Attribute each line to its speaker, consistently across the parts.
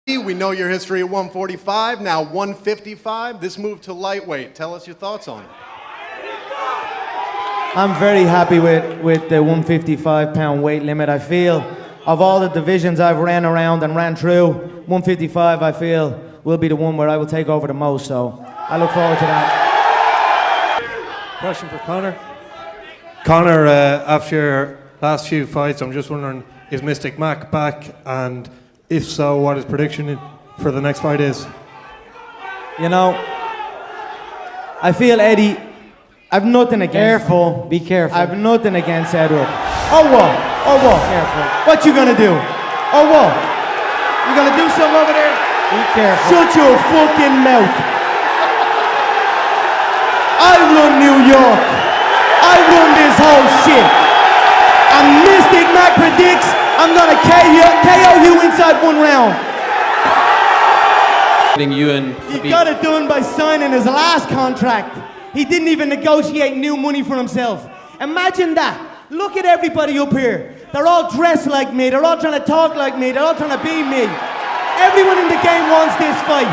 Speaker 1: We know your history at 145, now 155. This move to lightweight. Tell us your thoughts on it.
Speaker 2: I'm very happy with the 155-pound weight limit. I feel of all the divisions I've ran around and ran through, 155 I feel will be the one where I will take over the most. So I look forward to that.
Speaker 3: Question for Conor. Conor, after your last few fights, I'm just wondering, is Mystic Mac back? And if so, what his prediction for the next fight is?
Speaker 2: You know, I feel Eddie, I've nothing against...
Speaker 4: Careful, be careful.
Speaker 2: I've nothing against Edward. Oh what? Oh what?
Speaker 4: Careful.
Speaker 2: What you gonna do? Oh what? You gonna do something over there?
Speaker 4: Be careful.
Speaker 2: Shut your fucking mouth. I run New York. I run this whole shit. And Mystic Mac predicts I'm gonna KO you inside 1 round. He got it done by signing his last contract. He didn't even negotiate new money for himself. Imagine that. Look at everybody up here. They're all dressed like me. They're all trying to talk like me. They're all trying to be me. Everyone in the game wants this fight.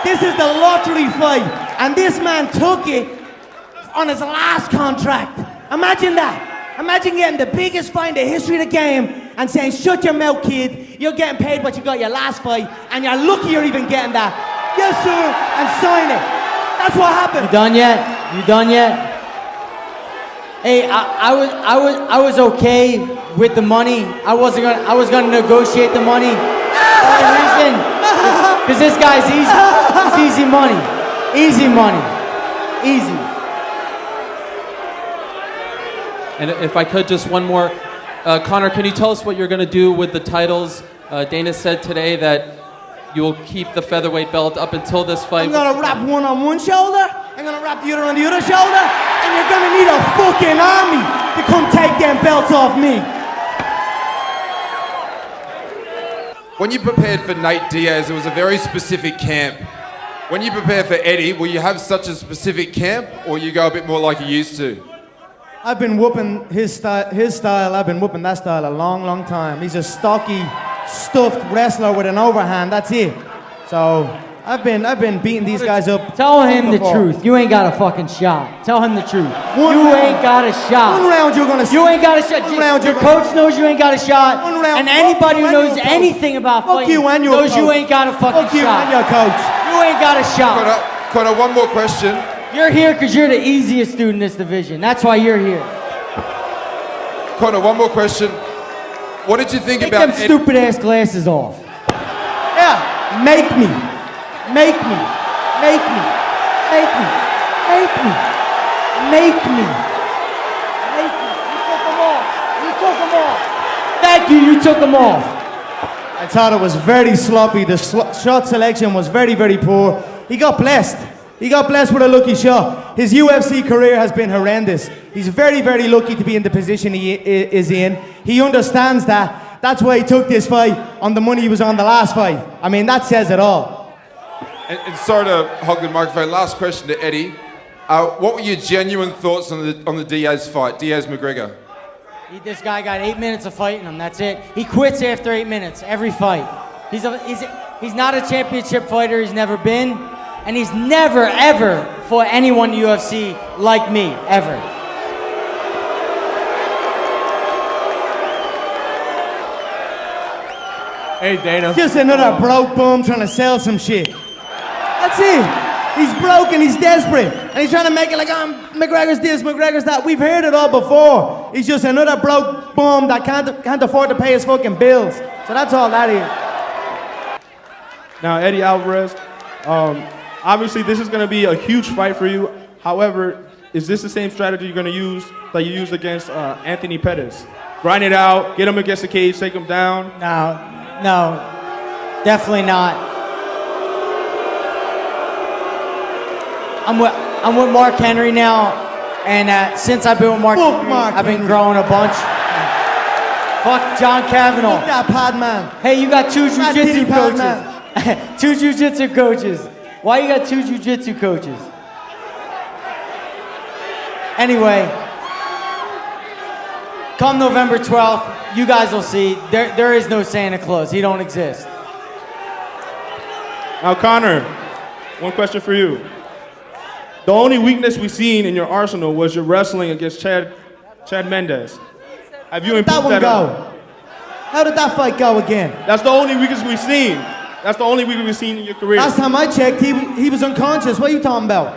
Speaker 2: This is the lottery fight. And this man took it on his last contract. Imagine that. Imagine getting the biggest fight in the history of the game and saying, shut your mouth, kid. You're getting paid what you got your last fight, and you're lucky you're even getting that. Yes, sir, and sign it. That's what happened.
Speaker 4: You done yet? You done yet? Hey, I was okay with the money. I was gonna negotiate the money. The reason, because this guy's easy. It's easy money. Easy money. Easy.
Speaker 5: And if I could, just one more. Conor, can you tell us what you're going to do with the titles? Dana said today that you'll keep the featherweight belt up until this fight.
Speaker 2: I'm going to wrap one on one shoulder, I'm going to wrap the other on the other shoulder, and you're going to need a fucking army to come take them belts off me.
Speaker 6: When you prepared for Nate Diaz, it was a very specific camp. When you prepare for Eddie, will you have such a specific camp, or you go a bit more like you used to?
Speaker 2: I've been whooping his style. I've been whooping that style a long, long time. He's a stocky, stuffed wrestler with an overhand. That's it. So I've been beating these guys up.
Speaker 4: Tell him the
Speaker 2: before.
Speaker 4: truth. You ain't got a fucking shot. Tell him the truth. You ain't got a shot.
Speaker 2: 1 round you're gonna.
Speaker 4: You ain't got a shot.
Speaker 2: One round
Speaker 4: your coach knows you ain't got a shot.
Speaker 2: 1 round.
Speaker 4: And anybody who knows anything about
Speaker 2: fuck
Speaker 4: fighting
Speaker 2: you and your
Speaker 4: knows
Speaker 2: coach.
Speaker 4: you ain't got a fucking
Speaker 2: Fuck you
Speaker 4: shot.
Speaker 2: and your coach.
Speaker 4: You ain't got a shot.
Speaker 6: Conor, one more question.
Speaker 4: You're here because you're the easiest dude in this division. That's why you're here.
Speaker 6: Conor, one more question. What did you think
Speaker 4: Take
Speaker 6: about
Speaker 4: them stupid ass glasses off.
Speaker 2: Yeah, make me. Make me. Make me. Make me. Make me. Make me. Make me. You took them off. You took them off.
Speaker 4: Thank you, you took them off.
Speaker 2: I thought it was very sloppy. The shot selection was very, very poor. He got blessed. He got blessed with a lucky shot. His UFC career has been horrendous. He's very, very lucky to be in the position he is in. He understands that. That's why he took this fight on the money he was on the last fight. I mean, that says it all.
Speaker 6: And sorry to hog the microphone. Last question to Eddie. What were your genuine thoughts on the Diaz fight, Diaz-McGregor?
Speaker 4: This guy got 8 minutes of fighting him. That's it. He quits after 8 minutes every fight. He's not a championship fighter. He's never been, and he's never ever fought anyone in the UFC like me ever.
Speaker 3: Hey, Dana.
Speaker 2: Just another broke bum trying to sell some shit. That's it. He's broke and he's desperate. And he's trying to make it like, McGregor's this, McGregor's that. We've heard it all before. He's just another broke bum that can't afford to pay his fucking bills. So that's all that is.
Speaker 7: Now, Eddie Alvarez, obviously this is going to be a huge fight for you. However, is this the same strategy you're going to use that you used against Anthony Pettis? Grind it out, get him against the cage, take him down?
Speaker 4: No, definitely not. I'm with Mark Henry now, and since I've been with Mark Henry, I've been growing a bunch. Fuck John Kavanaugh.
Speaker 2: Fuck that pad man.
Speaker 4: Hey, you got 2 jiu-jitsu coaches. 2 jiu-jitsu coaches. Why you got 2 jiu-jitsu coaches? Anyway, come November 12th, you guys will see. There is no Santa Claus. He don't exist.
Speaker 7: Now, Conor, one question for you. The only weakness we've seen in your arsenal was your wrestling against Chad Mendes. Have you
Speaker 2: How did that
Speaker 7: improved
Speaker 2: one
Speaker 7: that?
Speaker 2: go? How did that fight go again?
Speaker 7: That's the only weakness we've seen. That's the only weakness we've seen in your career.
Speaker 2: Last time I checked, he was unconscious. What are you talking about?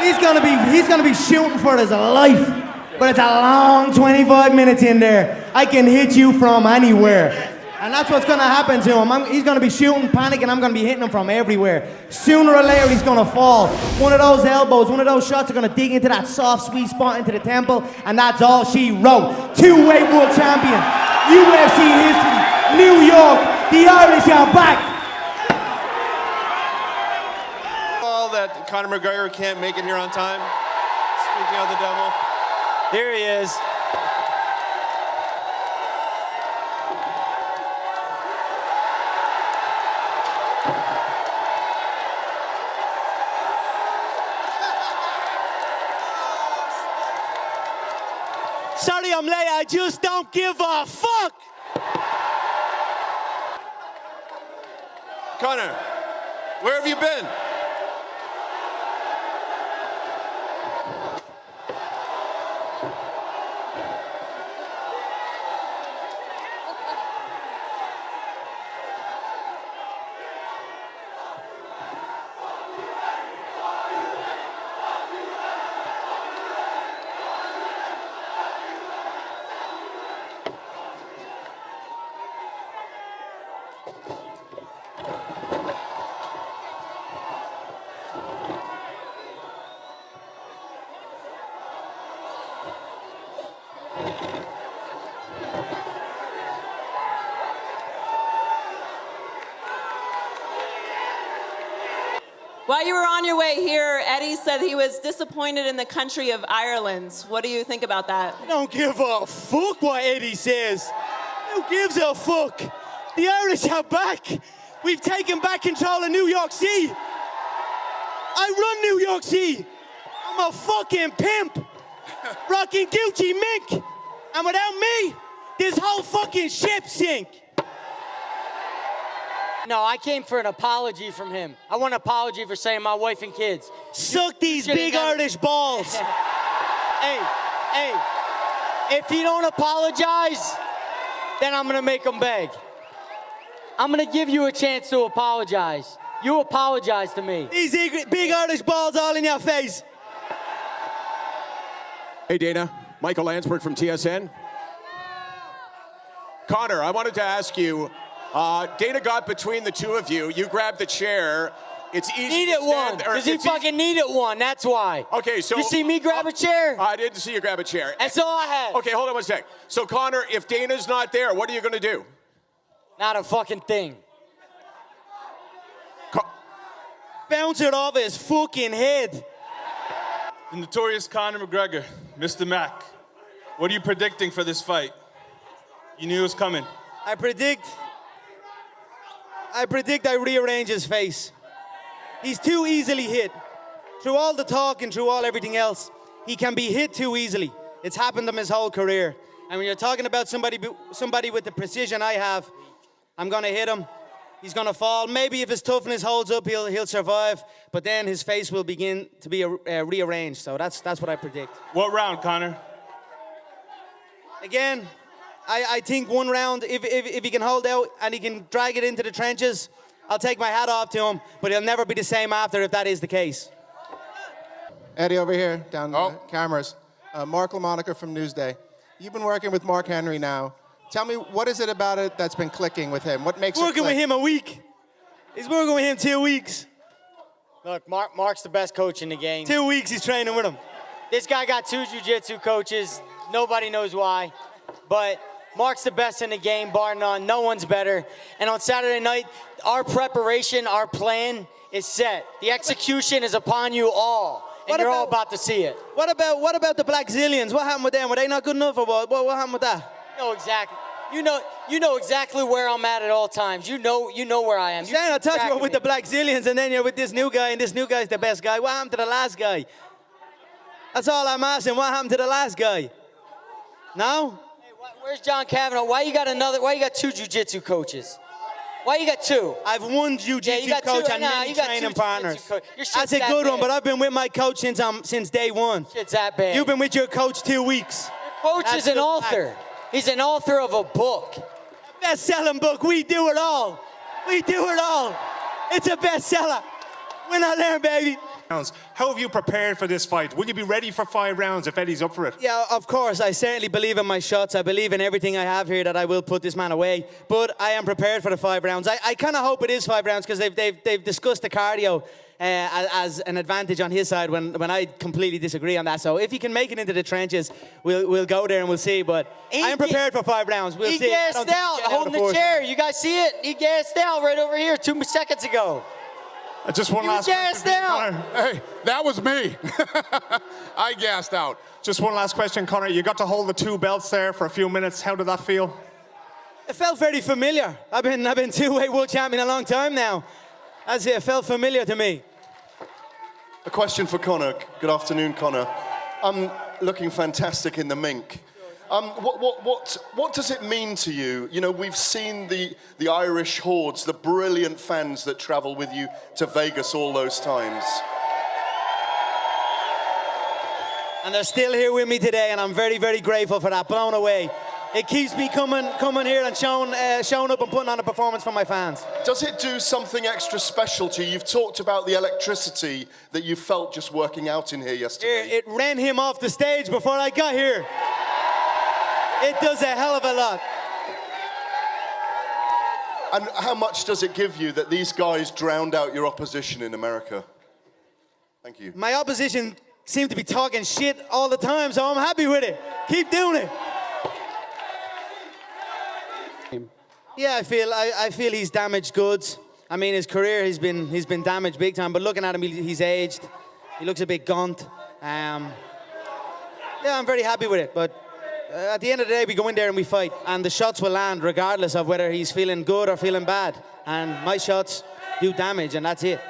Speaker 2: He's gonna be shooting for his life. But it's a long 25 minutes in there. I can hit you from anywhere. And that's what's gonna happen to him. He's gonna be shooting, panicking, I'm gonna be hitting him from everywhere. Sooner or later, he's gonna fall. One of those elbows, one of those shots are gonna dig into that soft, sweet spot into the temple, and that's all she wrote. Two-weight world champion, UFC history, New York, the Irish are back.
Speaker 1: All that Conor McGregor can't make it here on time. Speaking of the devil.
Speaker 4: Here he is.
Speaker 2: Sorry I'm late, I just don't give a fuck.
Speaker 1: Conor, where have you been?
Speaker 8: While you were on your way here, Eddie said he was disappointed in the country of Ireland. What do you think about that?
Speaker 2: I don't give a fuck what Eddie says. Who gives a fuck? The Irish are back. We've taken back control of New York City. I run New York City. I'm a fucking pimp. Rocking Gucci mink. And without me, this whole fucking ship sink.
Speaker 4: No, I came for an apology from him. I want an apology for saying my wife and kids.
Speaker 2: Suck these
Speaker 4: should've
Speaker 2: big
Speaker 4: done-
Speaker 2: Irish balls.
Speaker 4: Hey, if he don't apologize, then I'm gonna make him beg. I'm gonna give you a chance to apologize. You apologize to me.
Speaker 2: These big Irish balls all in your face.
Speaker 9: Hey, Dana. Michael Landsberg from TSN. Conor, I wanted to ask you, Dana got between the two of you. You grabbed the chair. It's easy
Speaker 4: Needed
Speaker 9: to
Speaker 4: one,
Speaker 9: stand, or
Speaker 4: because he
Speaker 9: it's easy-
Speaker 4: fucking needed one, that's why.
Speaker 9: Okay, so...
Speaker 4: You see me grab a chair?
Speaker 9: I didn't see you grab a chair.
Speaker 4: That's all I had.
Speaker 9: Okay, hold on one sec. So, Conor, if Dana's not there, what are you going to do?
Speaker 4: Not a fucking thing.
Speaker 2: Bounce it off his fucking head.
Speaker 10: The notorious Conor McGregor, Mr. Mac. What are you predicting for this fight? You knew it was coming.
Speaker 2: I predict I rearrange his face. He's too easily hit. Through all the talk and through all everything else, he can be hit too easily. It's happened to him his whole career. And when you're talking about somebody with the precision I have, I'm gonna hit him. He's gonna fall. Maybe if his toughness holds up, he'll survive. But then his face will begin to be rearranged. So that's what I predict.
Speaker 10: What round, Conor?
Speaker 2: Again, I think one round, if he can hold out and he can drag it into the trenches, I'll take my hat off to him, but he'll never be the same after if that is the case.
Speaker 11: Eddie over here, down the cameras. Mark LaMonica from Newsday. You've been working with Mark Henry now. Tell me, what is it about it that's been clicking with him? What makes it
Speaker 2: Working
Speaker 11: click?
Speaker 2: with him a week. He's working with him 2 weeks.
Speaker 4: Look, Mark's the best coach in the game.
Speaker 2: 2 weeks he's training with him.
Speaker 4: This guy got 2 jiu-jitsu coaches. Nobody knows why. But Mark's the best in the game, bar none. No one's better. And on Saturday night, our preparation, our plan is set. The execution is upon you all. And you're all about to see it.
Speaker 2: What about the Black Zillions? What happened with them? Were they not good enough or what happened with that?
Speaker 4: You know exactly. You know exactly where I'm at all times. You know where I am.
Speaker 2: I thought you were with the Black Zillions and then you're with this new guy and this new guy's the best guy. What happened to the last guy? That's all I'm asking. What happened to the last guy? No?
Speaker 4: Hey, where's John Kavanaugh? Why you got 2 jiu-jitsu coaches? Why you got 2?
Speaker 2: I've one jiu-jitsu
Speaker 4: got
Speaker 2: coach
Speaker 4: two.
Speaker 2: and
Speaker 4: Nah,
Speaker 2: many
Speaker 4: you got
Speaker 2: training
Speaker 4: two
Speaker 2: partners.
Speaker 4: jiu-jitsu Your shit's
Speaker 2: That's a
Speaker 4: that
Speaker 2: good one,
Speaker 4: big.
Speaker 2: but I've been with my coach since day one.
Speaker 4: Shit's that bad.
Speaker 2: You've been with your coach 2 weeks.
Speaker 4: Coach
Speaker 2: That's
Speaker 4: is an
Speaker 2: just
Speaker 4: author. He's an author of a book.
Speaker 2: Best-selling book. We do it all. We do it all. It's a bestseller. We're not there, baby.
Speaker 12: How have you prepared for this fight? Will you be ready for 5 rounds if Eddie's up for it?
Speaker 2: Yeah, of course. I certainly believe in my shots. I believe in everything I have here that I will put this man away. But I am prepared for the 5 rounds. I kind of hope it is 5 rounds because they've discussed the cardio as an advantage on his side when I completely disagree on that. So if he can make it into the trenches, we'll go there and we'll see. But I am prepared for 5 rounds. We'll
Speaker 4: He
Speaker 2: see. I don't
Speaker 4: gassed
Speaker 2: think
Speaker 4: out
Speaker 2: he's getting
Speaker 4: holding
Speaker 2: of
Speaker 4: the
Speaker 2: force.
Speaker 4: chair. You guys see it? He gassed out right over here 2 seconds ago.
Speaker 12: Just one
Speaker 4: He
Speaker 12: last
Speaker 4: was gassed
Speaker 12: question,
Speaker 4: out.
Speaker 12: Conor.
Speaker 9: Hey, that was me. I gassed out.
Speaker 12: Just one last question, Conor. You got to hold the 2 belts there for a few minutes. How did that feel?
Speaker 2: It felt very familiar. I've been 2-weight world champion a long time now. It felt familiar to me.
Speaker 13: A question for Conor. Good afternoon, Conor. Looking fantastic in the mink. What does it mean to you? You know, we've seen the Irish hordes, the brilliant fans that travel with you to Vegas all those times.
Speaker 2: And they're still here with me today, and I'm very, very grateful for that. Blown away. It keeps me coming here and showing up and putting on a performance for my fans.
Speaker 13: Does it do something extra special to you? You've talked about the electricity that you felt just working out in here yesterday.
Speaker 2: It ran him off the stage before I got here. It does a hell of a lot.
Speaker 13: And how much does it give you that these guys drowned out your opposition in America? Thank you.
Speaker 2: My opposition seemed to be talking shit all the time, so I'm happy with it. Keep doing it. Yeah, I feel he's damaged goods. I mean, his career he's been damaged big time. But looking at him, he's aged. He looks a bit gaunt. Yeah, I'm very happy with it. But at the end of the day, we go in there and we fight, and the shots will land regardless of whether he's feeling good or feeling bad. And my shots do damage, and that's it.